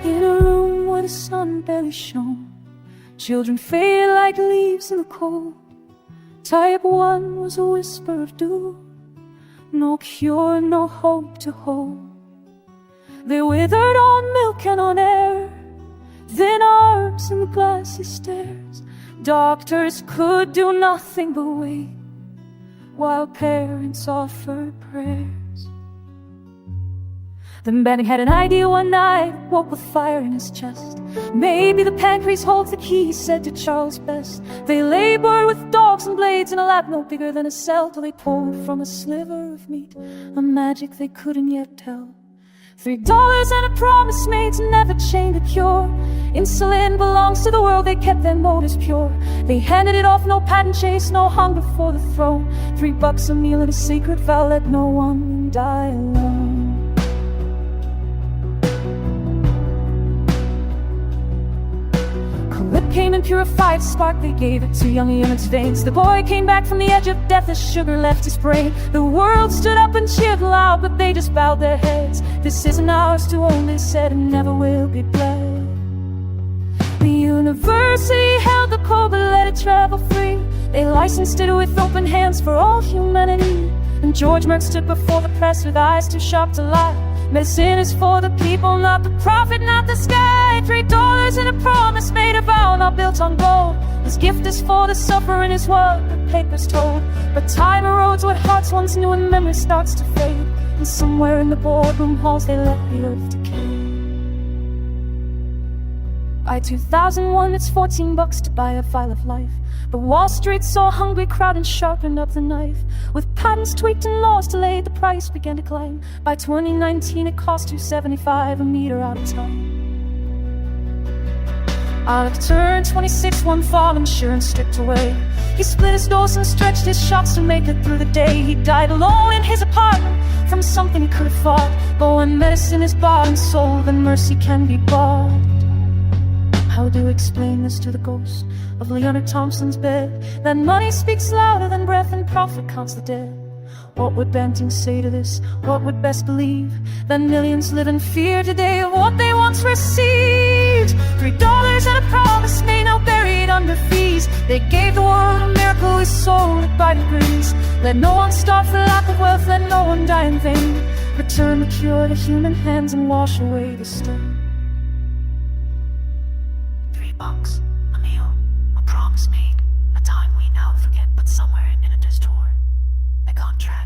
In a room where the sun barely shone, children faded like leaves in the cold. Type 1 was a whisper of doom, no cure, no hope to hold. They withered on milk and on air, thin arms and glassy stares. Doctors could do nothing but wait, while parents offered prayers. Then Banting had an idea one night, woke with fire in his chest. Maybe the pancreas holds the key, he said to Charles Best. They labored with dogs and blades in a lab no bigger than a cell, till they pulled from a sliver of meat a magic they couldn't yet tell. $3 and a promise made to never change the cure. Insulin belongs to the world, they kept their motives pure. They handed it off, no patent chase, no hunger for the throne. $3 a meal and a sacred vow, let no one die alone. Collip came and purified spark, they gave it to young Leonard's veins. The boy came back from the edge of death as sugar left his brain. The world stood up and cheered loud, but they just bowed their heads. This isn't ours to own, they said, and never will be bled. The university held the code, but let it travel free. They licensed it with open hands for all humanity. And George Merck stood before the press with eyes too sharp to lie. Medicine is for the people, not the profit, not the sky. $3 and a promise made, a vow not built on gold. His gift is for the suffering is what the papers told. But time erodes what hearts once knew, and memory starts to fade. And somewhere in the boardroom halls they let the earth decay. By 2001 it's $14 to buy a file of life. But Wall Street saw a hungry crowd and sharpened up the knife. With patents tweaked and laws delayed, the price began to climb. By 2019 it cost $2.75 a meter out of time. Out of turn 26, one fall, insurance stripped away. He split his dose and stretched his shots to make it through the day. He died alone in his apartment from something he could have fought. But when medicine is bought and sold, then mercy can be bought. How do you explain this to the ghost of Leonard Thompson's bed? That money speaks louder than breath and profit counts the dead. What would Banting say to this? What would Best believe? That millions live in fear today of what they once received. $3 and a promise made, now buried under fees. They gave the world a miracle, we sold it by degrees. Let no one starve for lack of wealth, let no one die in vain. Return the cure to human hands and wash away the stain. $3, a meal, a promise made, a time we now forget, but somewhere in a distorted, a contract.